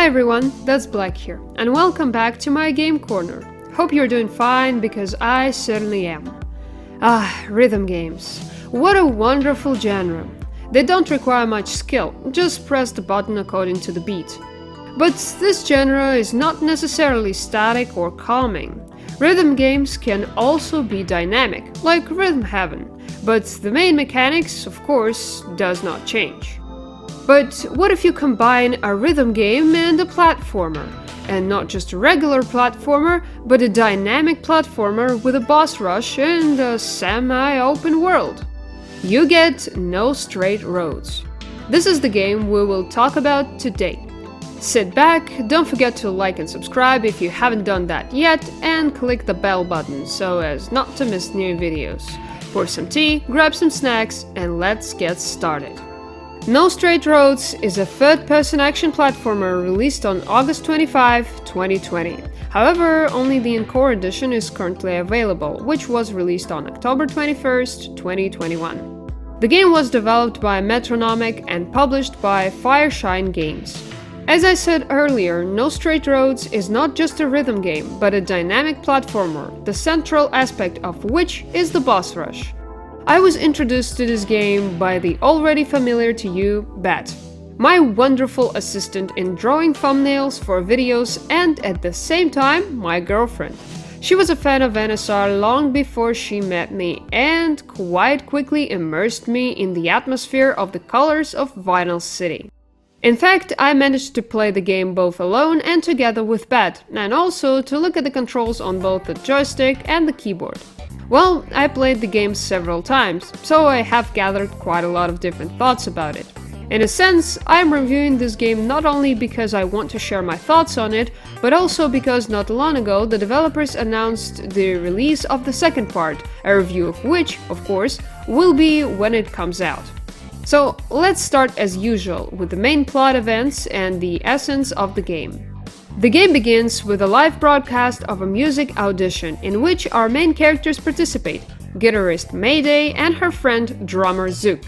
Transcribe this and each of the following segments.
everyone, that's Black here, and welcome back to my game corner. Hope you're doing fine, because I certainly am. Rhythm games. What a wonderful genre. They don't require much skill, just press the button according to the beat. But this genre is not necessarily static or calming. Rhythm games can also be dynamic, like Rhythm Heaven, but the main mechanics, of course, does not change. But what if you combine a rhythm game and a platformer? And not just a regular platformer, but a dynamic platformer with a boss rush and a semi-open world. You get No Straight Roads. This is the game we will talk about today. Sit back, don't forget to like and subscribe if you haven't done that yet, and click the bell button so as not to miss new videos. Pour some tea, grab some snacks, and let's get started. No Straight Roads is a third-person action platformer released on August 25, 2020. However, only the Encore edition is currently available, which was released on October 21, 2021. The game was developed by Metronomic and published by Fireshine Games. As I said earlier, No Straight Roads is not just a rhythm game, but a dynamic platformer, the central aspect of which is the boss rush. I was introduced to this game by the already familiar to you Bat, my wonderful assistant in drawing thumbnails for videos and at the same time my girlfriend. She was a fan of NSR long before she met me and quite quickly immersed me in the atmosphere of the colors of Vinyl City. In fact, I managed to play the game both alone and together with Bat, and also to look at the controls on both the joystick and the keyboard. Well, I played the game several times, so I have gathered quite a lot of different thoughts about it. In a sense, I'm reviewing this game not only because I want to share my thoughts on it, but also because not long ago the developers announced the release of the second part, a review of which, of course, will be when it comes out. So let's start as usual with the main plot events and the essence of the game. The game begins with a live broadcast of a music audition in which our main characters participate, guitarist Mayday and her friend drummer Zook.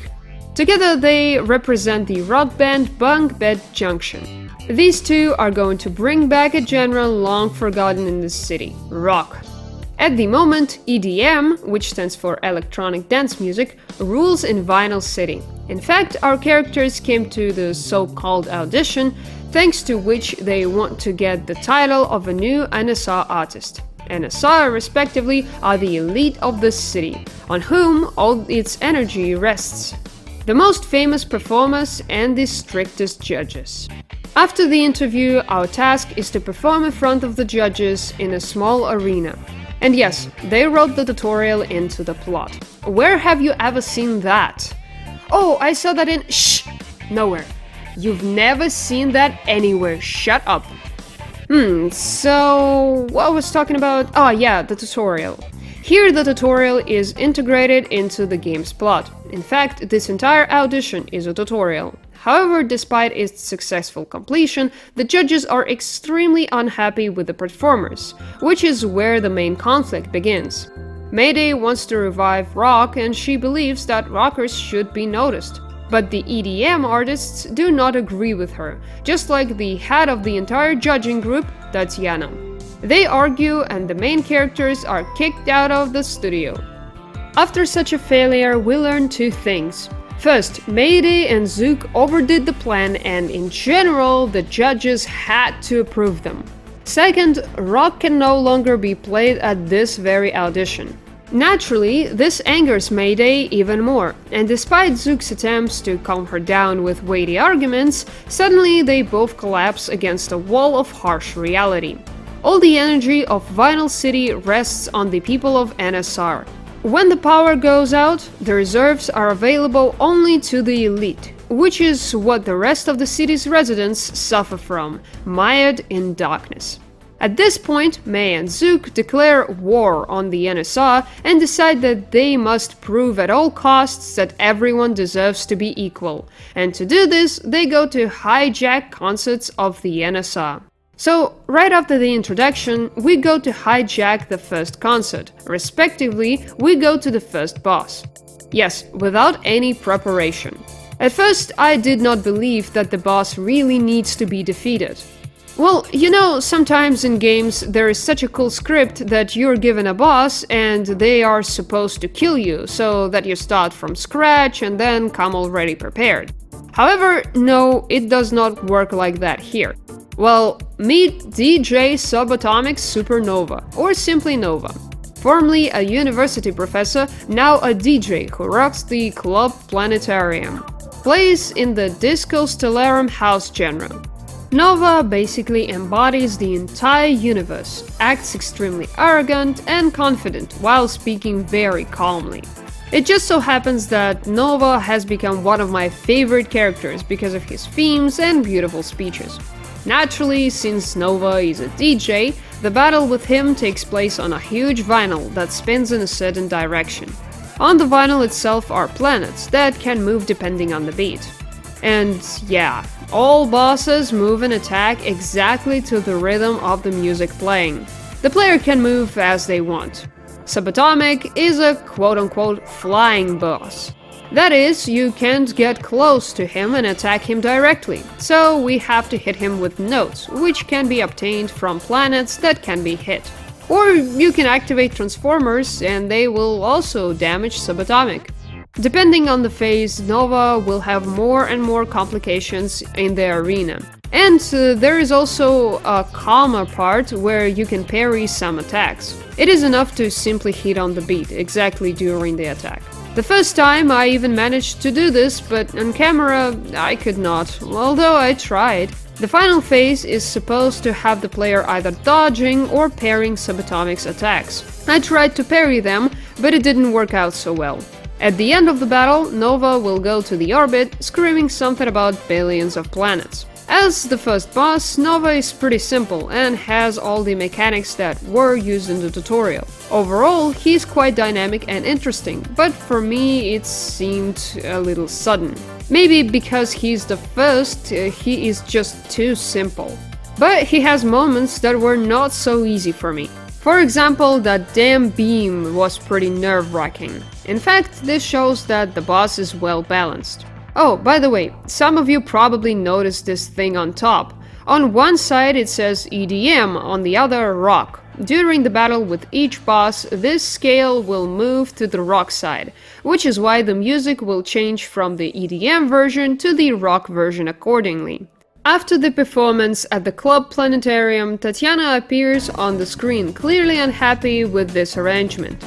Together they represent the rock band Bunk Bed Junction. These two are going to bring back a genre long forgotten in this city, rock. At the moment, EDM, which stands for electronic dance music, rules in Vinyl City. In fact, our characters came to the so-called audition, thanks to which they want to get the title of a new NSR artist. NSR, respectively, are the elite of the city, on whom all its energy rests. The most famous performers and the strictest judges. After the interview, our task is to perform in front of the judges in a small arena. And yes, they wrote the tutorial into the plot. Where have you ever seen that? Oh, I saw that in… Shh! Nowhere. You've never seen that anywhere. Shut up. So what I was talking about? Oh yeah, the tutorial. Here the tutorial is integrated into the game's plot. In fact, this entire audition is a tutorial. However, despite its successful completion, the judges are extremely unhappy with the performers, which is where the main conflict begins. Mayday wants to revive rock and she believes that rockers should be noticed. But the EDM artists do not agree with her, just like the head of the entire judging group, Tatiana. They argue and the main characters are kicked out of the studio. After such a failure, we learn two things. First, Mayday and Zook overdid the plan and in general, the judges had to approve them. Second, rock can no longer be played at this very audition. Naturally, this angers Mayday even more, and despite Zook's attempts to calm her down with weighty arguments, suddenly they both collapse against a wall of harsh reality. All the energy of Vinyl City rests on the people of NSR. When the power goes out, the reserves are available only to the elite, which is what the rest of the city's residents suffer from, mired in darkness. At this point, May and Zook declare war on the NSR and decide that they must prove at all costs that everyone deserves to be equal. And to do this, they go to hijack concerts of the NSR. So, right after the introduction, we go to hijack the first concert. Respectively, we go to the first boss. Yes, without any preparation. At first, I did not believe that the boss really needs to be defeated. Well, you know, sometimes in games there is such a cool script that you're given a boss and they are supposed to kill you, so that you start from scratch and then come already prepared. However, no, it does not work like that here. Well, meet DJ Subatomic Supernova, or simply Nova. Formerly a university professor, now a DJ who rocks the Club Planetarium. Plays in the Disco Stellarum house genre. Nova basically embodies the entire universe, acts extremely arrogant and confident while speaking very calmly. It just so happens that Nova has become one of my favorite characters because of his themes and beautiful speeches. Naturally, since Nova is a DJ, the battle with him takes place on a huge vinyl that spins in a certain direction. On the vinyl itself are planets that can move depending on the beat. And yeah, all bosses move and attack exactly to the rhythm of the music playing. The player can move as they want. Subatomic is a quote-unquote flying boss. That is, you can't get close to him and attack him directly, so we have to hit him with notes, which can be obtained from planets that can be hit. Or you can activate transformers and they will also damage Subatomic. Depending on the phase, Nova will have more and more complications in the arena. And there is also a calmer part where you can parry some attacks. It is enough to simply hit on the beat, exactly during the attack. The first time I even managed to do this, but on camera I could not, although I tried. The final phase is supposed to have the player either dodging or parrying Subatomic's attacks. I tried to parry them, but it didn't work out so well. At the end of the battle, Nova will go to the orbit, screaming something about billions of planets. As the first boss, Nova is pretty simple and has all the mechanics that were used in the tutorial. Overall, he's quite dynamic and interesting, but for me it seemed a little sudden. Maybe because he's the first, he is just too simple. But he has moments that were not so easy for me. For example, that damn beam was pretty nerve-wracking. In fact, this shows that the boss is well balanced. Oh, by the way, some of you probably noticed this thing on top. On one side it says EDM, on the other rock. During the battle with each boss, this scale will move to the rock side, which is why the music will change from the EDM version to the rock version accordingly. After the performance at the Club Planetarium, Tatiana appears on the screen, clearly unhappy with this arrangement.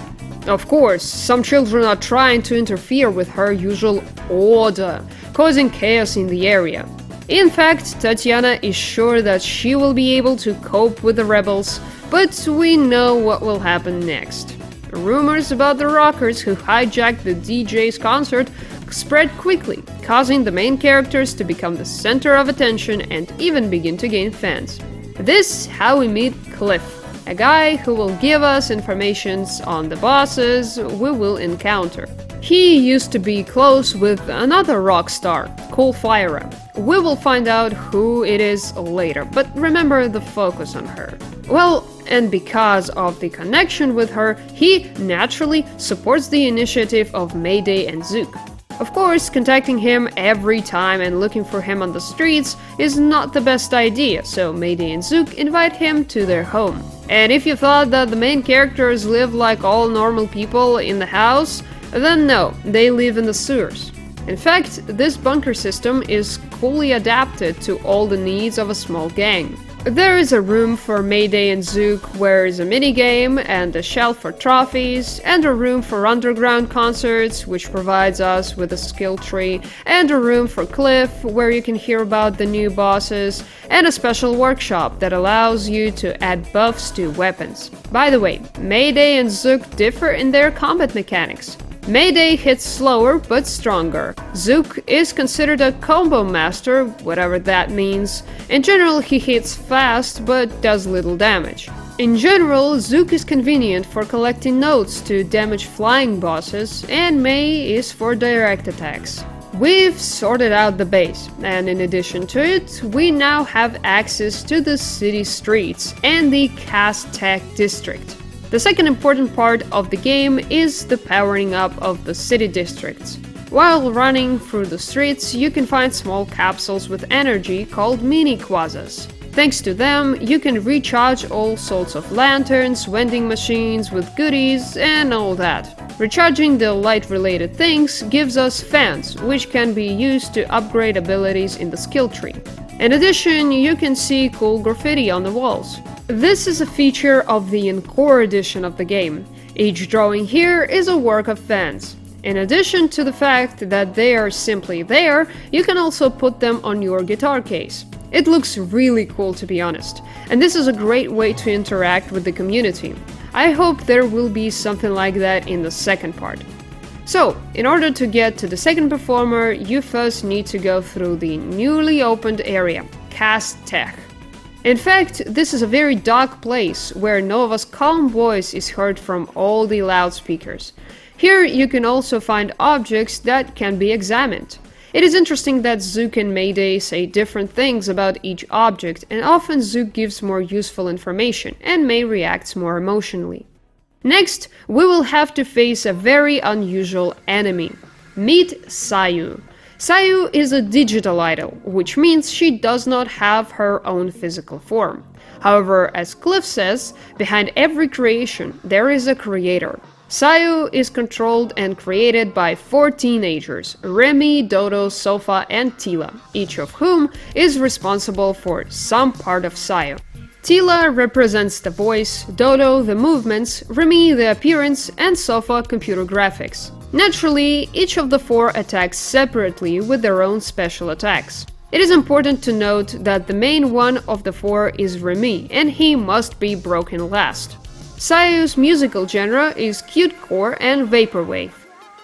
Of course, some children are trying to interfere with her usual order, causing chaos in the area. In fact, Tatiana is sure that she will be able to cope with the rebels, but we know what will happen next. Rumors about the rockers who hijacked the DJ's concert spread quickly, causing the main characters to become the center of attention and even begin to gain fans. This is how we meet Cliff, a guy who will give us information on the bosses we will encounter. He used to be close with another rock star, Coalfire. We will find out who it is later, but remember the focus on her. Well, and because of the connection with her, he naturally supports the initiative of Mayday and Zook. Of course, contacting him every time and looking for him on the streets is not the best idea, so Mayday and Zook invite him to their home. And if you thought that the main characters live like all normal people in the house, then no, they live in the sewers. In fact, this bunker system is fully adapted to all the needs of a small gang. There is a room for Mayday and Zook where is a minigame and a shelf for trophies, and a room for underground concerts, which provides us with a skill tree, and a room for Cliff, where you can hear about the new bosses, and a special workshop that allows you to add buffs to weapons. By the way, Mayday and Zook differ in their combat mechanics. Mayday hits slower but stronger. Zook is considered a combo master, whatever that means. In general, he hits fast but does little damage. In general, Zook is convenient for collecting notes to damage flying bosses, and May is for direct attacks. We've sorted out the base, and in addition to it, we now have access to the city streets and the Castek district. The second important part of the game is the powering up of the city districts. While running through the streets, you can find small capsules with energy called mini quasas. Thanks to them, you can recharge all sorts of lanterns, vending machines with goodies, and all that. Recharging the light-related things gives us fans, which can be used to upgrade abilities in the skill tree. In addition, you can see cool graffiti on the walls. This is a feature of the Encore edition of the game. Each drawing here is a work of fans. In addition to the fact that they are simply there, you can also put them on your guitar case. It looks really cool, to be honest, and this is a great way to interact with the community. I hope there will be something like that in the second part. So, in order to get to the second performer, you first need to go through the newly opened area, Cast Tech. In fact, this is a very dark place where Nova's calm voice is heard from all the loudspeakers. Here you can also find objects that can be examined. It is interesting that Zook and Mayday say different things about each object, and often Zook gives more useful information and May reacts more emotionally. Next, we will have to face a very unusual enemy. Meet Sayu. Sayu is a digital idol, which means she does not have her own physical form. However, as Cliff says, behind every creation there is a creator. Sayu is controlled and created by 4 teenagers, Remy, Dodo, Sofa, and Tila, each of whom is responsible for some part of Sayu. Tila represents the voice, Dodo the movements, Remy the appearance, and Sofa computer graphics. Naturally, each of the 4 attacks separately with their own special attacks. It is important to note that the main one of the 4 is Remy, and he must be broken last. Sayu's musical genre is cutecore and vaporwave.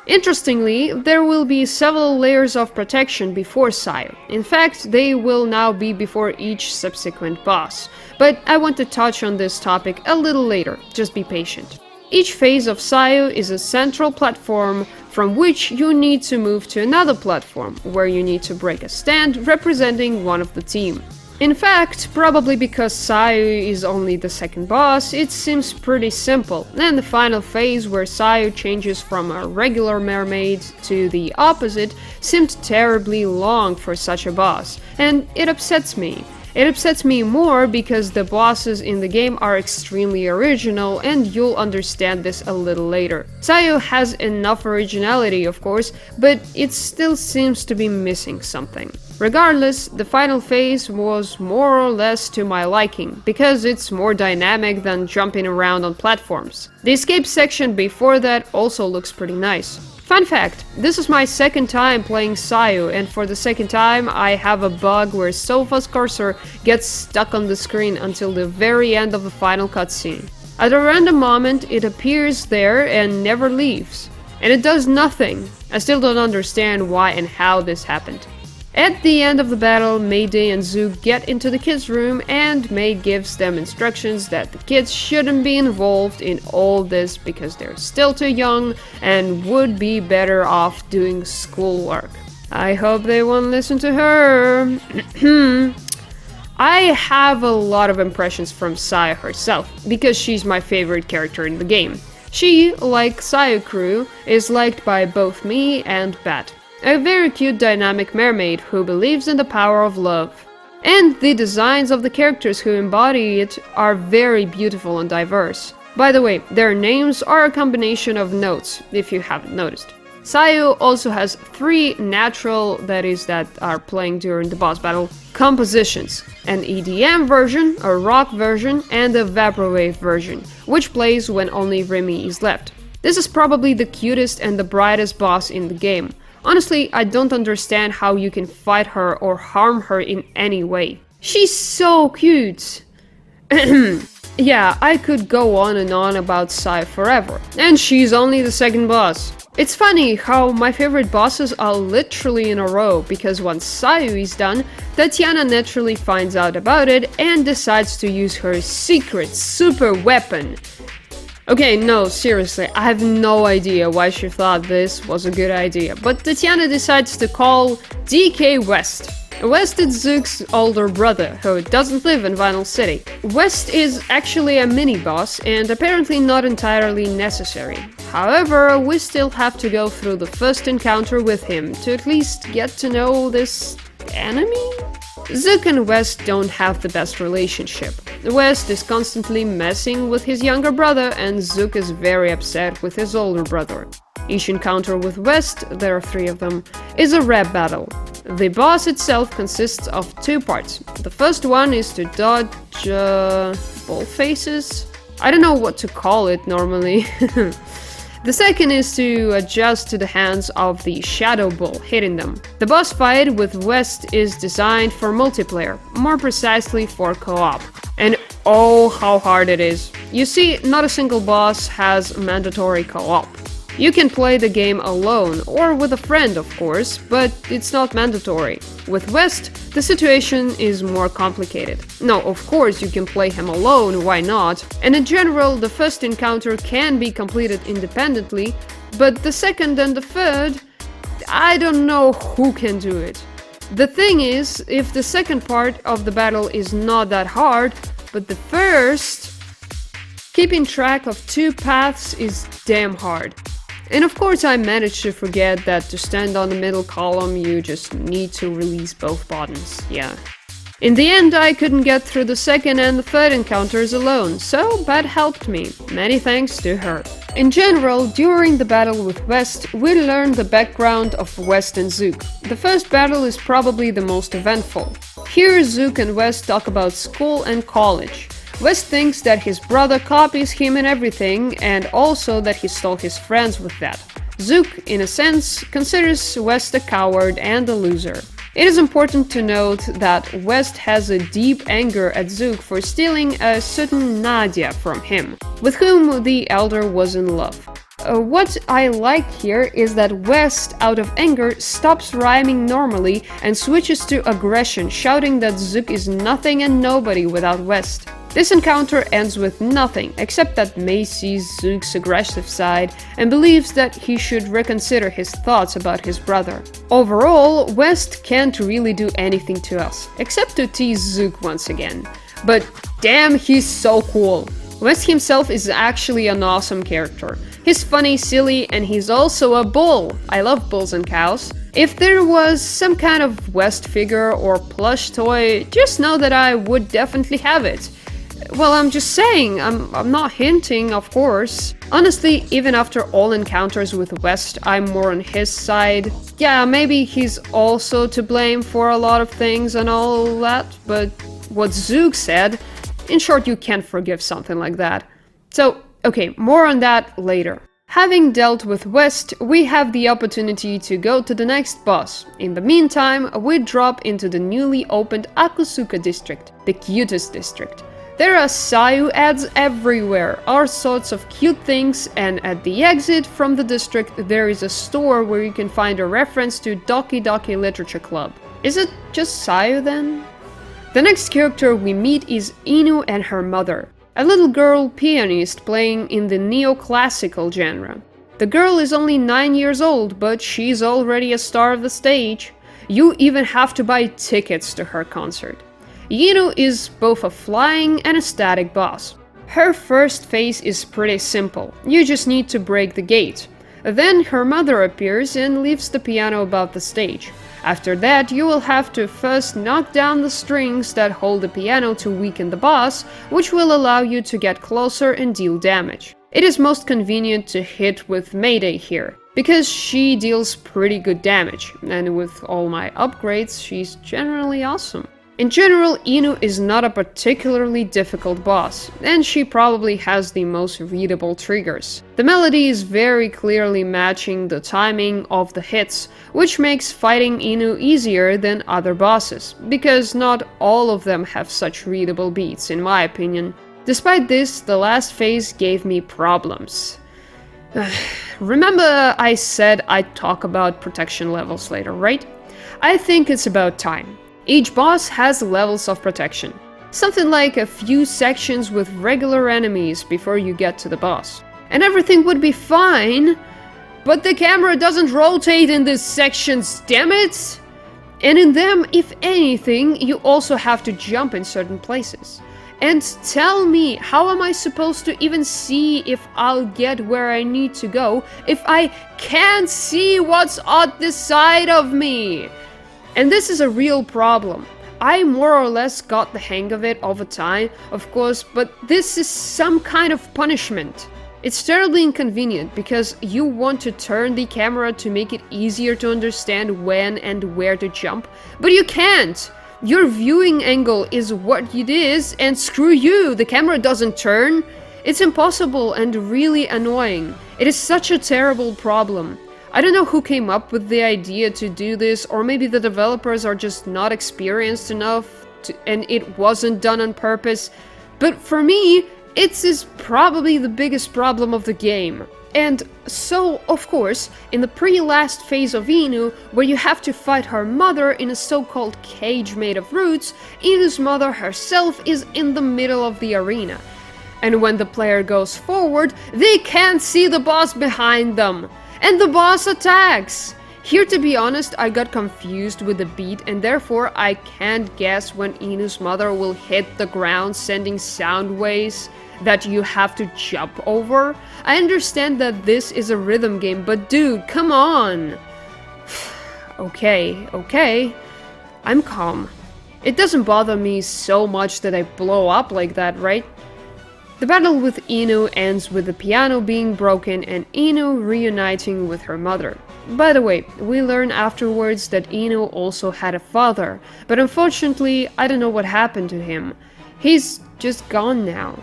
Interestingly, there will be several layers of protection before Sayu. In fact, they will now be before each subsequent boss. But I want to touch on this topic a little later, just be patient. Each phase of Sayu is a central platform from which you need to move to another platform, where you need to break a stand representing one of the team. In fact, probably because Sayu is only the second boss, it seems pretty simple, and the final phase where Sayu changes from a regular mermaid to the opposite seemed terribly long for such a boss, and it upsets me. It upsets me more because the bosses in the game are extremely original, and you'll understand this a little later. Sayu has enough originality, of course, but it still seems to be missing something. Regardless, the final phase was more or less to my liking, because it's more dynamic than jumping around on platforms. The escape section before that also looks pretty nice. Fun fact, this is my second time playing Sayu, and for the second time I have a bug where Sofa's cursor gets stuck on the screen until the very end of the final cutscene. At a random moment it appears there and never leaves. And it does nothing. I still don't understand why and how this happened. At the end of the battle, Mayday and Zook get into the kids' room, and May gives them instructions that the kids shouldn't be involved in all this because they're still too young and would be better off doing schoolwork. I hope they won't listen to her. I have a lot of impressions from Sayu herself, because she's my favorite character in the game. She, like Sayu Crew, is liked by both me and Bat. A very cute dynamic mermaid who believes in the power of love. And the designs of the characters who embody it are very beautiful and diverse. By the way, their names are a combination of notes, if you haven't noticed. Sayu also has 3 natural, that are playing during the boss battle, compositions. An EDM version, a rock version, and a vaporwave version, which plays when only Remy is left. This is probably the cutest and the brightest boss in the game. Honestly, I don't understand how you can fight her or harm her in any way. She's so cute! Yeah, I could go on and on about Sayu forever. And she's only the second boss. It's funny how my favorite bosses are literally in a row, because once Sayu is done, Tatiana naturally finds out about it and decides to use her secret super weapon. Okay, no, seriously, I have no idea why she thought this was a good idea, but Tatiana decides to call DK West. West is Zook's older brother, who doesn't live in Vinyl City. West is actually a mini-boss, and apparently not entirely necessary. However, we still have to go through the first encounter with him to at least get to know this enemy? Zook and West don't have the best relationship. West is constantly messing with his younger brother, and Zook is very upset with his older brother. Each encounter with West, there are 3 of them, is a rap battle. The boss itself consists of 2 parts. The first one is to dodge ball faces? I don't know what to call it normally. The second is to adjust to the hands of the shadow ball, hitting them. The boss fight with West is designed for multiplayer, more precisely for co-op. And oh, how hard it is. You see, not a single boss has mandatory co-op. You can play the game alone, or with a friend of course, but it's not mandatory. With West, the situation is more complicated. No, of course you can play him alone, why not? And in general, the first encounter can be completed independently, but the second and the third, I don't know who can do it. The thing is, if the second part of the battle is not that hard, but the first, keeping track of 2 paths is damn hard. And of course I managed to forget that to stand on the middle column you just need to release both buttons, yeah. In the end I couldn't get through the second and the third encounters alone, so Bat helped me, many thanks to her. In general, during the battle with West, we learned the background of West and Zook. The first battle is probably the most eventful. Here Zook and West talk about school and college. West thinks that his brother copies him in everything, and also that he stole his friends with that. Zook, in a sense, considers West a coward and a loser. It is important to note that West has a deep anger at Zook for stealing a certain Nadia from him, with whom the elder was in love. What I like here is that West, out of anger, stops rhyming normally and switches to aggression, shouting that Zook is nothing and nobody without West. This encounter ends with nothing, except that May sees Zook's aggressive side and believes that he should reconsider his thoughts about his brother. Overall, West can't really do anything to us, except to tease Zook once again. But damn, he's so cool! West himself is actually an awesome character. He's funny, silly, and he's also a bull. I love bulls and cows. If there was some kind of West figure or plush toy, just know that I would definitely have it. Well, I'm just saying, I'm not hinting, of course. Honestly, even after all encounters with West, I'm more on his side. Yeah, maybe he's also to blame for a lot of things and all that, but what Zook said, in short, you can't forgive something like that. So, okay, more on that later. Having dealt with West, we have the opportunity to go to the next boss. In the meantime, we drop into the newly opened Akusuka district, the cutest district. There are Sayu ads everywhere, all sorts of cute things, and at the exit from the district there is a store where you can find a reference to Doki Doki Literature Club. Is it just Sayu then? The next character we meet is Yinu and her mother, a little girl pianist playing in the neoclassical genre. The girl is only 9 years old, but she's already a star of the stage. You even have to buy tickets to her concert. Yinu is both a flying and a static boss. Her first phase is pretty simple, you just need to break the gate. Then her mother appears and leaves the piano above the stage. After that, you will have to first knock down the strings that hold the piano to weaken the boss, which will allow you to get closer and deal damage. It is most convenient to hit with Mayday here, because she deals pretty good damage, and with all my upgrades, she's generally awesome. In general, Yinu is not a particularly difficult boss, and she probably has the most readable triggers. The melody is very clearly matching the timing of the hits, which makes fighting Yinu easier than other bosses, because not all of them have such readable beats, in my opinion. Despite this, the last phase gave me problems. Remember I said I'd talk about protection levels later, right? I think it's about time. Each boss has levels of protection. Something like a few sections with regular enemies before you get to the boss. And everything would be fine, but the camera doesn't rotate in these sections, damn it! And in them, if anything, you also have to jump in certain places. And tell me, how am I supposed to even see if I'll get where I need to go if I can't see what's on the side of me? And this is a real problem. I more or less got the hang of it over time, of course, but this is some kind of punishment. It's terribly inconvenient because you want to turn the camera to make it easier to understand when and where to jump, but you can't! Your viewing angle is what it is, and screw you, the camera doesn't turn! It's impossible and really annoying. It is such a terrible problem. I don't know who came up with the idea to do this, or maybe the developers are just not experienced enough and it wasn't done on purpose, but for me, it is probably the biggest problem of the game. And so, of course, in the pre-last phase of Yinu, where you have to fight her mother in a so-called cage made of roots, Yinu's mother herself is in the middle of the arena. And when the player goes forward, they can't see the boss behind them! And the boss attacks! Here, to be honest, I got confused with the beat, and therefore I can't guess when Yinu's mother will hit the ground, sending sound waves that you have to jump over. I understand that this is a rhythm game, but dude, come on! Okay. I'm calm. It doesn't bother me so much that I blow up like that, right? The battle with Yinu ends with the piano being broken and Yinu reuniting with her mother. By the way, we learn afterwards that Yinu also had a father, but unfortunately, I don't know what happened to him. He's just gone now.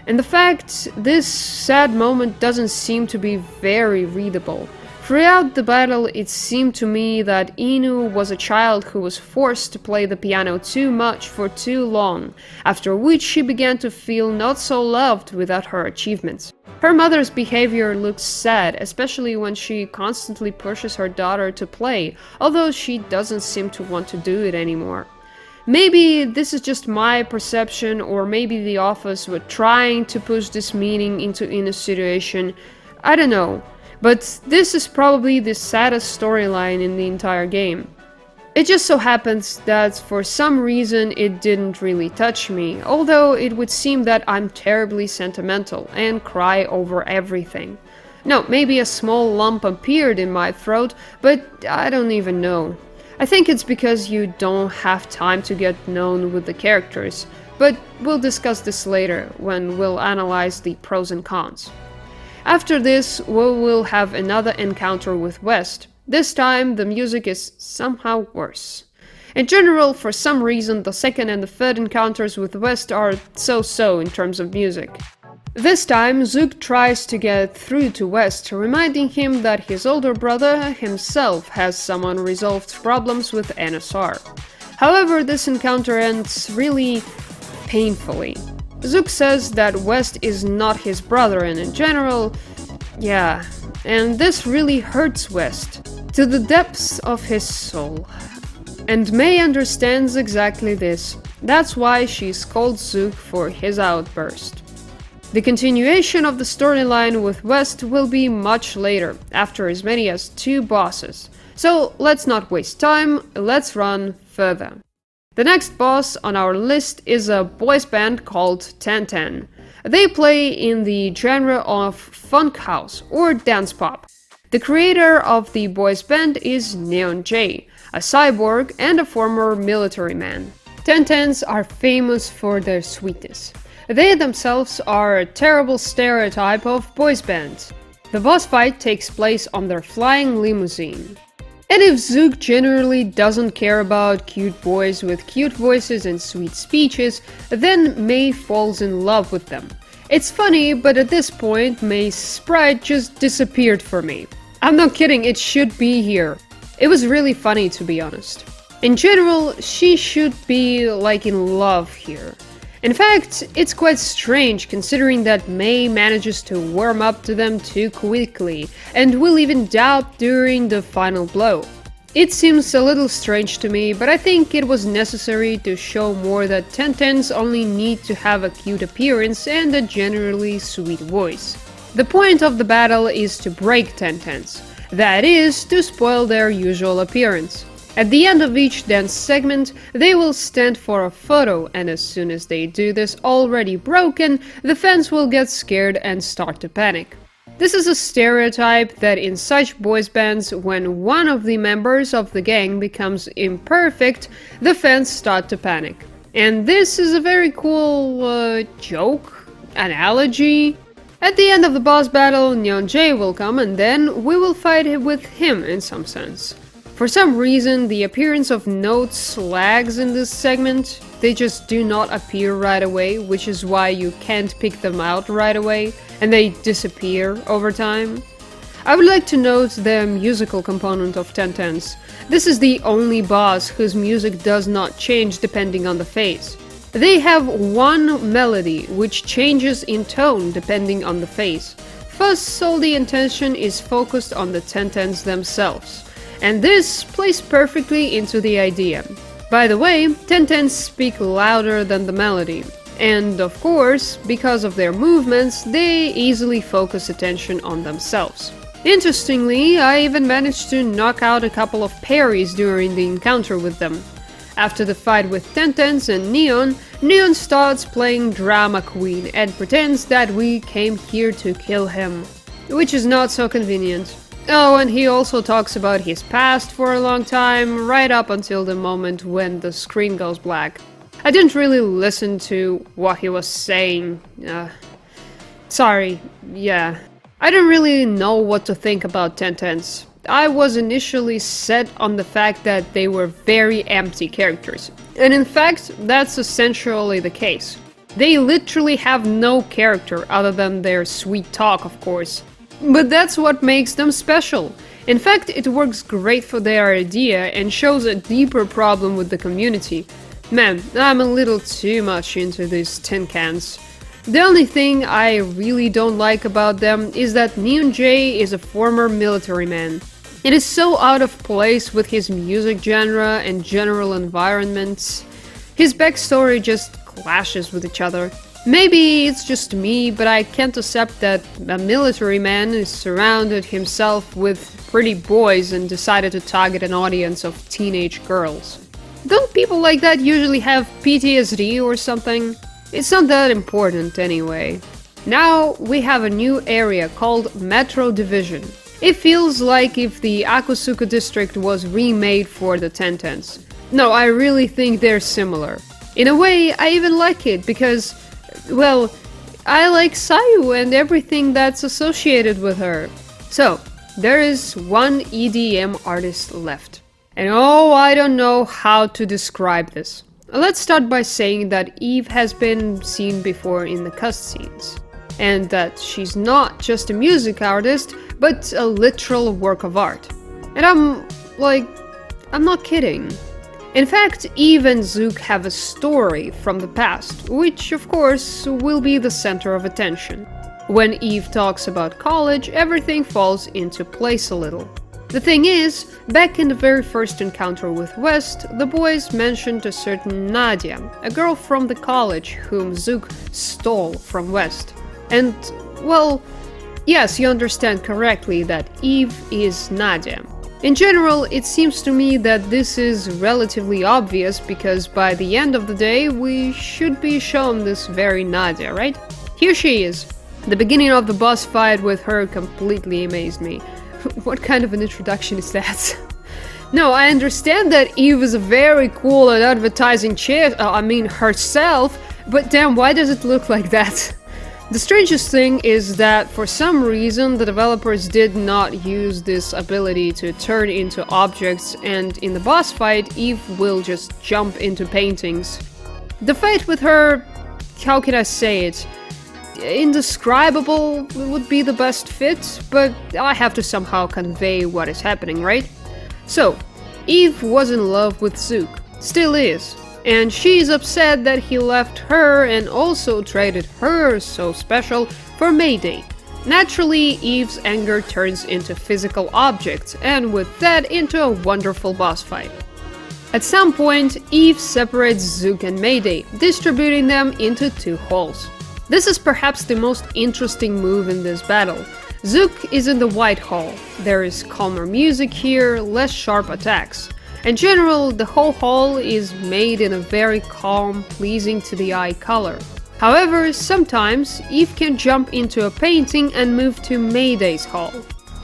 And the fact, this sad moment doesn't seem to be very readable. Throughout the battle, it seemed to me that Yinu was a child who was forced to play the piano too much for too long, after which she began to feel not so loved without her achievements. Her mother's behavior looks sad, especially when she constantly pushes her daughter to play, although she doesn't seem to want to do it anymore. Maybe this is just my perception, or maybe the office were trying to push this meaning into Inu's situation. I don't know, but this is probably the saddest storyline in the entire game. It just so happens that for some reason it didn't really touch me, although it would seem that I'm terribly sentimental and cry over everything. No, maybe a small lump appeared in my throat, but I don't even know. I think it's because you don't have time to get known with the characters, but we'll discuss this later when we'll analyze the pros and cons. After this, we will have another encounter with West. This time, the music is somehow worse. In general, for some reason, the second and the third encounters with West are so-so in terms of music. This time, Zook tries to get through to West, reminding him that his older brother himself has some unresolved problems with NSR. However, this encounter ends really painfully. Zook says that West is not his brother, and in general, yeah, and this really hurts West to the depths of his soul. And May understands exactly this. That's why she scolds Zook for his outburst. The continuation of the storyline with West will be much later, after as many as 2 bosses. So let's not waste time, let's run further. The next boss on our list is a boys band called Ten. They play in the genre of funk house or dance pop. The creator of the boys band is Neon J, a cyborg and a former military man. Tens are famous for their sweetness. They themselves are a terrible stereotype of boys bands. The boss fight takes place on their flying limousine. And if Zook generally doesn't care about cute boys with cute voices and sweet speeches, then May falls in love with them. It's funny, but at this point, May's sprite just disappeared for me. I'm not kidding, it should be here. It was really funny, to be honest. In general, she should be like in love here. In fact, it's quite strange considering that May manages to warm up to them too quickly, and will even doubt during the final blow. It seems a little strange to me, but I think it was necessary to show more that Tens only need to have a cute appearance and a generally sweet voice. The point of the battle is to break Tens, that is, to spoil their usual appearance. At the end of each dance segment, they will stand for a photo, and as soon as they do this already broken, the fans will get scared and start to panic. This is a stereotype that in such boys bands, when one of the members of the gang becomes imperfect, the fans start to panic. And this is a very cool joke, analogy. At the end of the boss battle, Neon J will come and then we will fight with him in some sense. For some reason, the appearance of notes lags in this segment. They just do not appear right away, which is why you can't pick them out right away, and they disappear over time. I would like to note the musical component of Ten-Tens. This is the only boss whose music does not change depending on the phase. They have one melody, which changes in tone depending on the phase. Thus, all the attention is focused on the Ten-Tens themselves. And this plays perfectly into the idea. By the way, Ten-Tens speak louder than the melody. And of course, because of their movements, they easily focus attention on themselves. Interestingly, I even managed to knock out a couple of parries during the encounter with them. After the fight with Ten-Tens and Neon, Neon starts playing Drama Queen and pretends that we came here to kill him. Which is not so convenient. Oh, and he also talks about his past for a long time, right up until the moment when the screen goes black. I didn't really listen to what he was saying. Sorry, yeah. I don't really know what to think about Ten-Tens. I was initially set on the fact that they were very empty characters. And in fact, that's essentially the case. They literally have no character other than their sweet talk, of course. But that's what makes them special. In fact, it works great for their idea and shows a deeper problem with the community. Man, I'm a little too much into these tin cans. The only thing I really don't like about them is that Neon J is a former military man. It is so out of place with his music genre and general environments. His backstory just clashes with each other. Maybe it's just me, but I can't accept that a military man is surrounded himself with pretty boys and decided to target an audience of teenage girls. Don't people like that usually have PTSD or something? It's not that important anyway. Now we have a new area called Metro Division. It feels like if the Akusuka district was remade for the Ten-Tens. No, I really think they're similar. In a way, I even like it because, well, I like Sayu and everything that's associated with her. So, there is one EDM artist left. And oh, I don't know how to describe this. Let's start by saying that Eve has been seen before in the cutscenes. And that she's not just a music artist, but a literal work of art. And I'm not kidding. In fact, Eve and Zook have a story from the past, which of course will be the center of attention. When Eve talks about college, everything falls into place a little. The thing is, back in the very first encounter with West, the boys mentioned a certain Nadia, a girl from the college whom Zook stole from West. And, well, yes, you understand correctly that Eve is Nadia. In general, it seems to me that this is relatively obvious because by the end of the day, we should be shown this very Nadia, right? Here she is. The beginning of the boss fight with her completely amazed me. What kind of an introduction is that? No, I understand that Eve is very cool at advertising herself, but damn, why does it look like that? The strangest thing is that for some reason the developers did not use this ability to turn into objects, and in the boss fight Eve will just jump into paintings. The fight with her, how can I say it? Indescribable would be the best fit, but I have to somehow convey what is happening, right? So, Eve was in love with Zook, still is. And she's upset that he left her and also traded her so special for Mayday. Naturally, Eve's anger turns into physical objects, and with that into a wonderful boss fight. At some point, Eve separates Zook and Mayday, distributing them into two holes. This is perhaps the most interesting move in this battle. Zook is in the white hole. There is calmer music here, less sharp attacks. In general, the whole hall is made in a very calm, pleasing to the eye color. However, sometimes Eve can jump into a painting and move to Mayday's hall.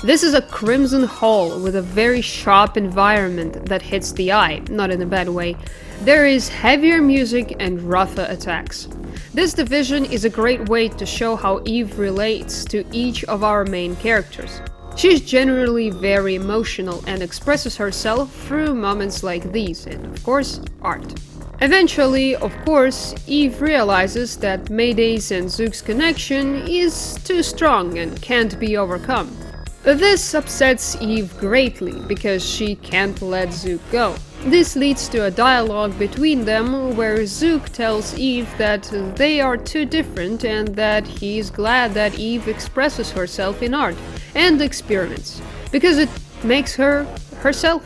This is a crimson hall with a very sharp environment that hits the eye, not in a bad way. There is heavier music and rougher attacks. This division is a great way to show how Eve relates to each of our main characters. She is generally very emotional and expresses herself through moments like these and, of course, art. Eventually, of course, Eve realizes that Mayday's and Zook's connection is too strong and can't be overcome. This upsets Eve greatly, because she can't let Zook go. This leads to a dialogue between them where Zook tells Eve that they are too different and that he is glad that Eve expresses herself in art and experiments, because it makes her herself.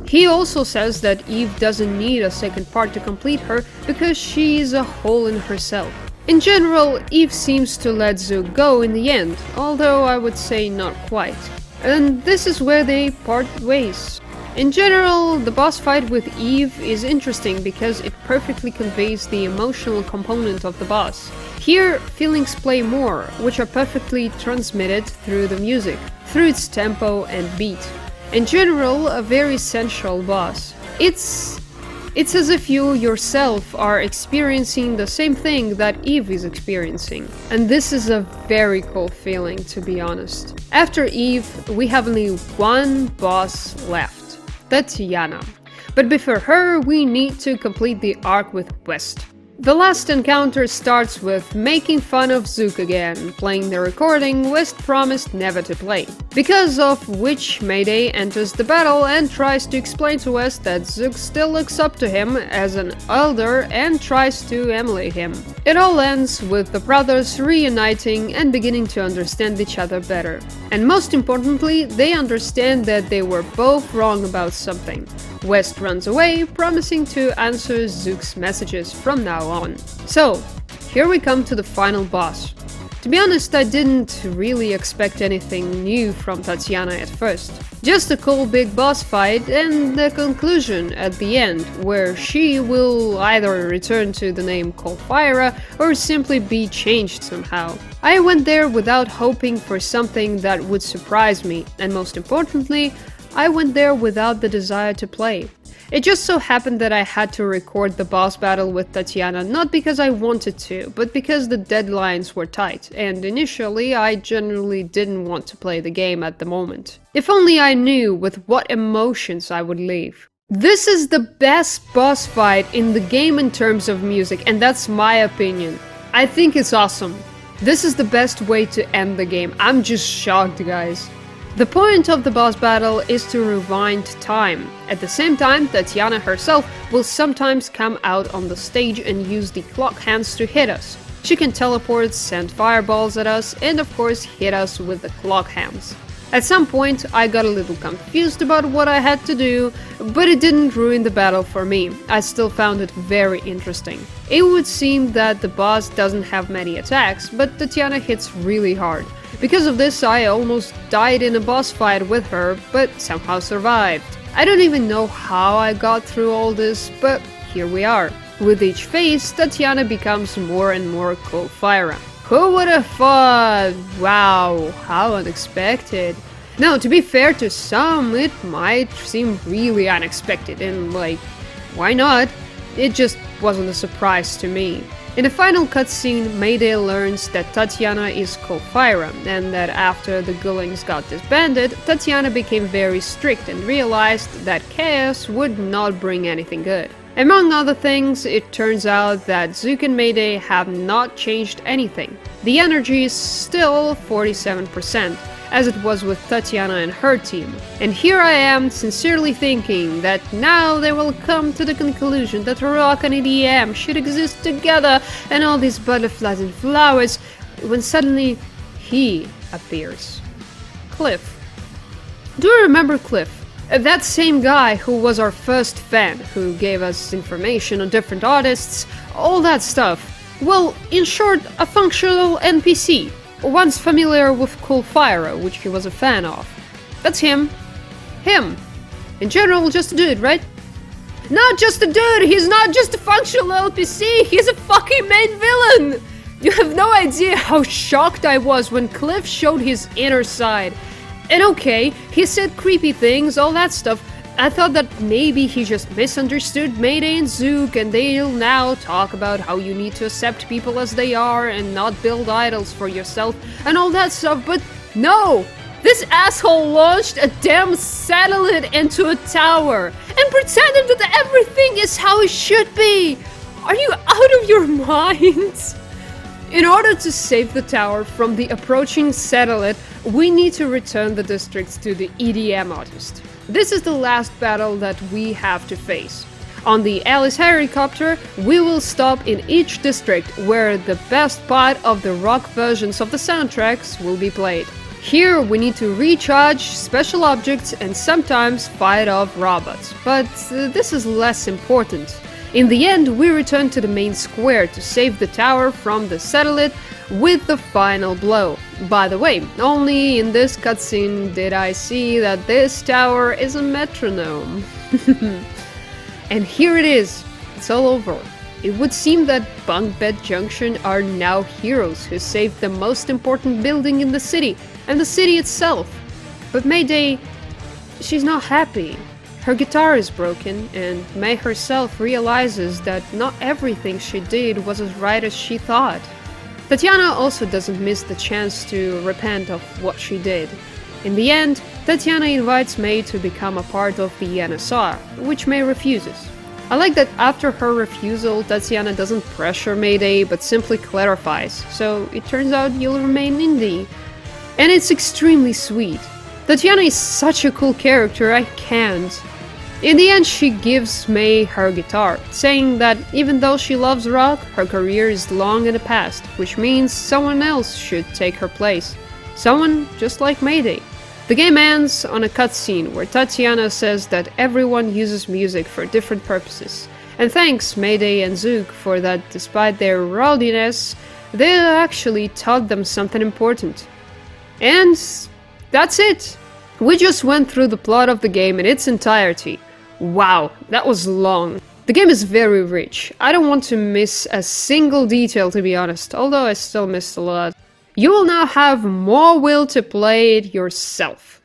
He also says that Eve doesn't need a second part to complete her because she is a whole in herself. In general, Eve seems to let Zook go in the end, although I would say not quite. And this is where they part ways. In general, the boss fight with Eve is interesting because it perfectly conveys the emotional component of the boss. Here, feelings play more, which are perfectly transmitted through the music, through its tempo and beat. In general, a very sensual boss. It's as if you yourself are experiencing the same thing that Eve is experiencing. And this is a very cool feeling, to be honest. After Eve, we have only one boss left, Tatiana. But before her, we need to complete the arc with West. The last encounter starts with making fun of Zook again, playing the recording West promised never to play. Because of which Mayday enters the battle and tries to explain to West that Zook still looks up to him as an elder and tries to emulate him. It all ends with the brothers reuniting and beginning to understand each other better. And most importantly, they understand that they were both wrong about something. West runs away, promising to answer Zook's messages from now on. So, here we come to the final boss. To be honest, I didn't really expect anything new from Tatiana at first. Just a cool big boss fight and the conclusion at the end, where she will either return to the name Colfira or simply be changed somehow. I went there without hoping for something that would surprise me, and most importantly, I went there without the desire to play. It just so happened that I had to record the boss battle with Tatiana not because I wanted to, but because the deadlines were tight, and initially I generally didn't want to play the game at the moment. If only I knew with what emotions I would leave. This is the best boss fight in the game in terms of music, and that's my opinion. I think it's awesome. This is the best way to end the game. I'm just shocked, guys. The point of the boss battle is to rewind time. At the same time, Tatiana herself will sometimes come out on the stage and use the clock hands to hit us. She can teleport, send fireballs at us, and of course hit us with the clock hands. At some point, I got a little confused about what I had to do, but it didn't ruin the battle for me. I still found it very interesting. It would seem that the boss doesn't have many attacks, but Tatiana hits really hard. Because of this, I almost died in a boss fight with her, but somehow survived. I don't even know how I got through all this, but here we are. With each phase, Tatiana becomes more and more Colfira. Who would have thought? Wow, how unexpected. Now, to be fair to some, it might seem really unexpected, and like, why not? It just wasn't a surprise to me. In the final cutscene, Mayday learns that Tatiana is Colfira, and that after the Gullings got disbanded, Tatiana became very strict and realized that chaos would not bring anything good. Among other things, it turns out that Zook and Mayday have not changed anything. The energy is still 47%, as it was with Tatiana and her team. And here I am sincerely thinking that now they will come to the conclusion that rock and EDM should exist together and all these butterflies and flowers, when suddenly he appears. Cliff. Do you remember Cliff? That same guy who was our first fan, who gave us information on different artists, all that stuff. Well, in short, a functional NPC. Once familiar with Colfira, which he was a fan of. That's him. Him. In general, just a dude, right? Not just a dude, he's not just a functional NPC, he's a fucking main villain! You have no idea how shocked I was when Cliff showed his inner side. And okay, he said creepy things, all that stuff. I thought that maybe he just misunderstood Mayday and Zook, and they'll now talk about how you need to accept people as they are and not build idols for yourself and all that stuff, but no! This asshole launched a damn satellite into a tower and pretended that everything is how it should be! Are you out of your minds? In order to save the tower from the approaching satellite, we need to return the districts to the EDM artist. This is the last battle that we have to face. On the Alice helicopter, we will stop in each district where the best part of the rock versions of the soundtracks will be played. Here we need to recharge special objects and sometimes fight off robots, but this is less important. In the end, we return to the main square to save the tower from the satellite with the final blow. By the way, only in this cutscene did I see that this tower is a metronome. And here it is, it's all over. It would seem that Bunk Bed Junction are now heroes who saved the most important building in the city, and the city itself. But Mayday, she's not happy. Her guitar is broken, and May herself realizes that not everything she did was as right as she thought. Tatiana also doesn't miss the chance to repent of what she did. In the end, Tatiana invites May to become a part of the NSR, which May refuses. I like that after her refusal, Tatiana doesn't pressure Mayday but simply clarifies, so it turns out you'll remain indie. And it's extremely sweet. Tatiana is such a cool character, I can't. In the end, she gives May her guitar, saying that even though she loves rock, her career is long in the past, which means someone else should take her place. Someone just like Mayday. The game ends on a cutscene where Tatiana says that everyone uses music for different purposes, and thanks Mayday and Zook for that. Despite their rowdiness, they actually taught them something important. And that's it! We just went through the plot of the game in its entirety. Wow, that was long. The game is very rich. I don't want to miss a single detail, to be honest, although I still missed a lot. You will now have more will to play it yourself.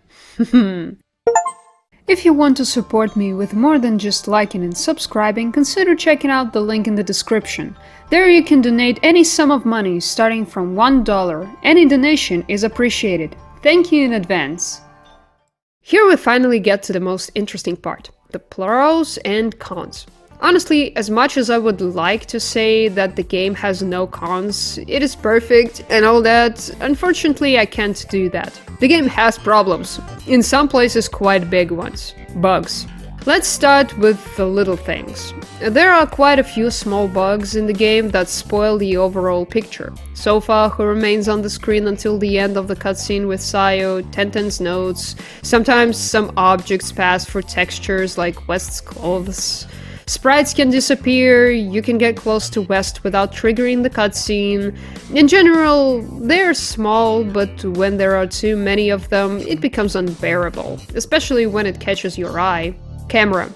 If you want to support me with more than just liking and subscribing, consider checking out the link in the description. There you can donate any sum of money starting from $1. Any donation is appreciated. Thank you in advance. Here we finally get to the most interesting part, the pros and cons. Honestly, as much as I would like to say that the game has no cons, it is perfect and all that, unfortunately I can't do that. The game has problems, in some places quite big ones. Bugs. Let's start with the little things. There are quite a few small bugs in the game that spoil the overall picture. Sofa, who remains on the screen until the end of the cutscene with Sayu, Tenten's notes, sometimes some objects pass for textures like West's clothes. Sprites can disappear, you can get close to West without triggering the cutscene. In general, they're small, but when there are too many of them, it becomes unbearable, especially when it catches your eye. Camera.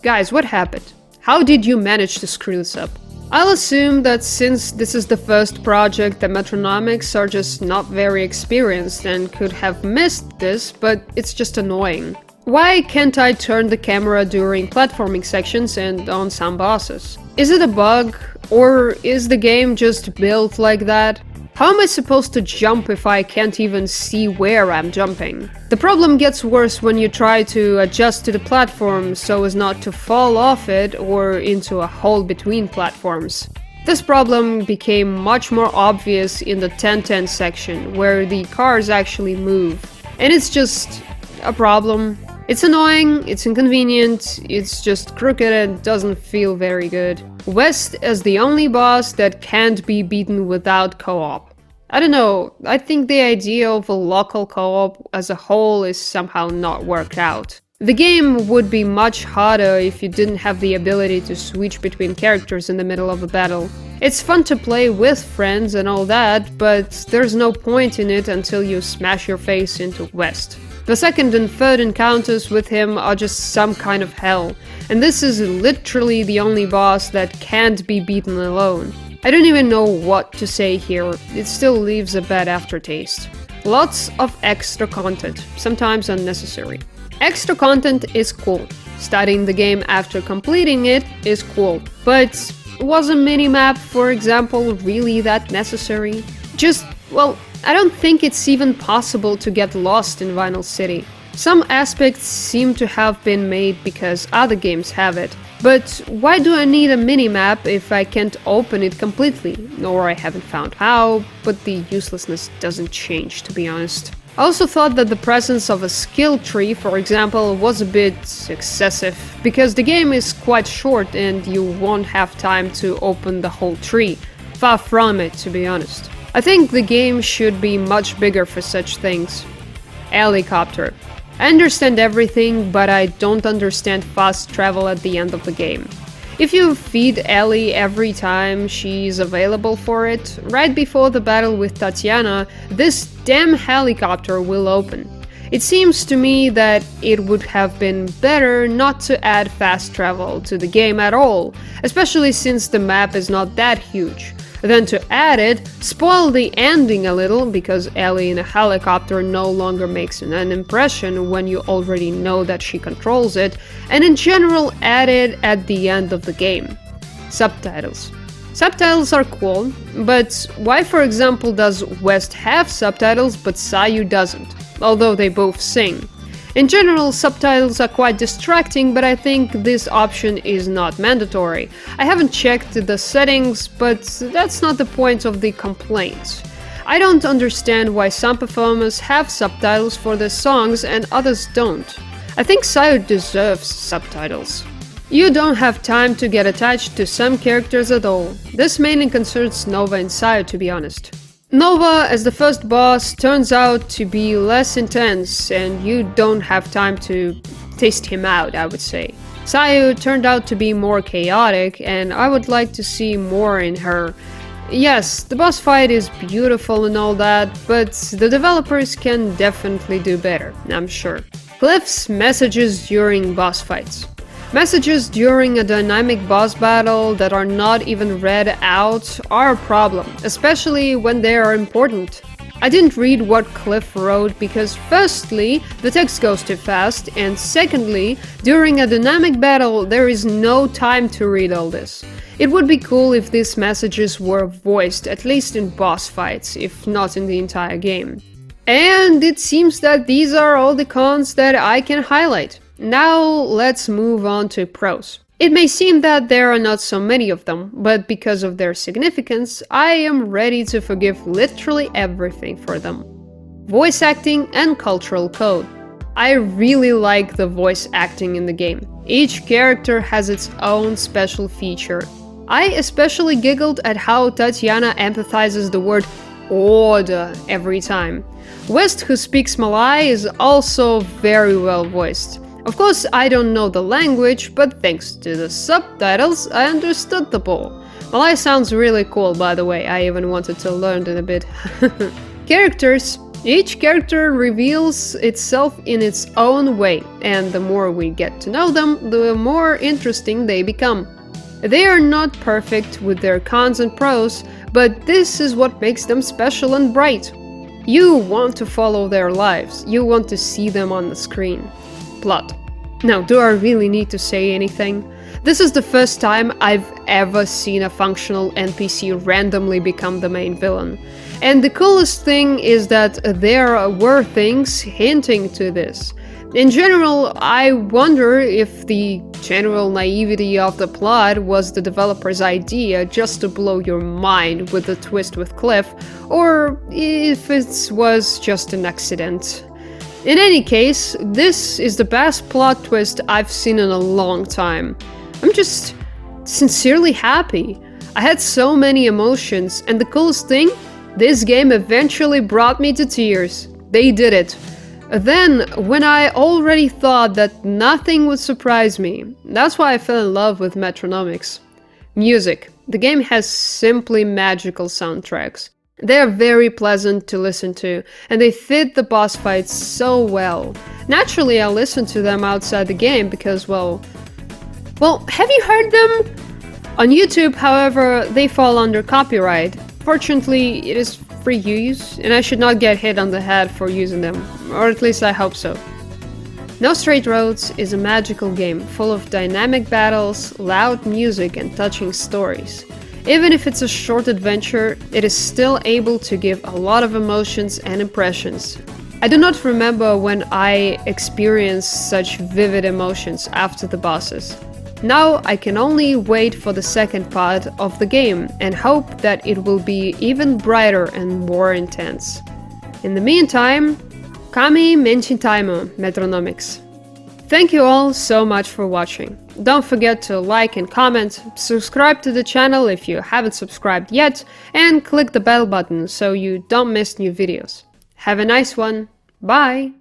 Guys, what happened? How did you manage to screw this up? I'll assume that since this is the first project, the metronomics are just not very experienced and could have missed this, but it's just annoying. Why can't I turn the camera during platforming sections and on some bosses? Is it a bug? Or is the game just built like that? How am I supposed to jump if I can't even see where I'm jumping? The problem gets worse when you try to adjust to the platform so as not to fall off it or into a hole between platforms. This problem became much more obvious in the 1010 section, where the cars actually move. And it's just a problem. It's annoying, it's inconvenient, it's just crooked and doesn't feel very good. West is the only boss that can't be beaten without co-op. I don't know, I think the idea of a local co-op as a whole is somehow not worked out. The game would be much harder if you didn't have the ability to switch between characters in the middle of a battle. It's fun to play with friends and all that, but there's no point in it until you smash your face into West. The second and third encounters with him are just some kind of hell, and this is literally the only boss that can't be beaten alone. I don't even know what to say here, it still leaves a bad aftertaste. Lots of extra content, sometimes unnecessary. Extra content is cool. Starting the game after completing it is cool. But was a minimap, for example, really that necessary? Well, I don't think it's even possible to get lost in Vinyl City. Some aspects seem to have been made because other games have it. But why do I need a minimap if I can't open it completely? Or I haven't found how, but the uselessness doesn't change, to be honest. I also thought that the presence of a skill tree, for example, was a bit excessive, because the game is quite short and you won't have time to open the whole tree. Far from it, to be honest. I think the game should be much bigger for such things. Helicopter. I understand everything, but I don't understand fast travel at the end of the game. If you feed Ellie every time she's available for it, right before the battle with Tatiana, this damn helicopter will open. It seems to me that it would have been better not to add fast travel to the game at all, especially since the map is not that huge. Then to add it, spoil the ending a little, because Ellie in a helicopter no longer makes an impression when you already know that she controls it, and in general add it at the end of the game. Subtitles. Subtitles are cool, but why, for example, does West have subtitles but Sayu doesn't, although they both sing? In general, subtitles are quite distracting, but I think this option is not mandatory. I haven't checked the settings, but that's not the point of the complaint. I don't understand why some performers have subtitles for their songs and others don't. I think Sayu deserves subtitles. You don't have time to get attached to some characters at all. This mainly concerns Nova and Sayu, to be honest. Nova, as the first boss, turns out to be less intense, and you don't have time to taste him out, I would say. Sayu turned out to be more chaotic, and I would like to see more in her. Yes, the boss fight is beautiful and all that, but the developers can definitely do better, I'm sure. Cliff's messages during boss fights. Messages during a dynamic boss battle that are not even read out are a problem, especially when they are important. I didn't read what Cliff wrote because firstly, the text goes too fast, and secondly, during a dynamic battle there is no time to read all this. It would be cool if these messages were voiced, at least in boss fights, if not in the entire game. And it seems that these are all the cons that I can highlight. Now let's move on to pros. It may seem that there are not so many of them, but because of their significance, I am ready to forgive literally everything for them. Voice acting and cultural code. I really like the voice acting in the game. Each character has its own special feature. I especially giggled at how Tatiana empathizes the word order every time. West, who speaks Malay, is also very well voiced. Of course, I don't know the language, but thanks to the subtitles, I understood the ball. Malay sounds really cool, by the way, I even wanted to learn it a bit. Characters. Each character reveals itself in its own way, and the more we get to know them, the more interesting they become. They are not perfect with their cons and pros, but this is what makes them special and bright. You want to follow their lives, you want to see them on the screen. Plot. Now, do I really need to say anything? This is the first time I've ever seen a functional NPC randomly become the main villain. And the coolest thing is that there were things hinting to this. In general, I wonder if the general naivety of the plot was the developer's idea just to blow your mind with the twist with Cliff, or if it was just an accident. In any case, this is the best plot twist I've seen in a long time. I'm just sincerely happy. I had so many emotions, and the coolest thing? This game eventually brought me to tears. They did it. Then, when I already thought that nothing would surprise me, that's why I fell in love with Metronomics. Music. The game has simply magical soundtracks. They are very pleasant to listen to, and they fit the boss fights so well. Naturally, I listen to them outside the game because, well, have you heard them? On YouTube, however, they fall under copyright. Fortunately, it is free use, and I should not get hit on the head for using them, or at least I hope so. No Straight Roads is a magical game full of dynamic battles, loud music, and touching stories. Even if it's a short adventure, it is still able to give a lot of emotions and impressions. I do not remember when I experienced such vivid emotions after the bosses. Now I can only wait for the second part of the game and hope that it will be even brighter and more intense. In the meantime, Kami Menchintaimu Metronomics. Thank you all so much for watching. Don't forget to like and comment, subscribe to the channel if you haven't subscribed yet, and click the bell button so you don't miss new videos. Have a nice one. Bye!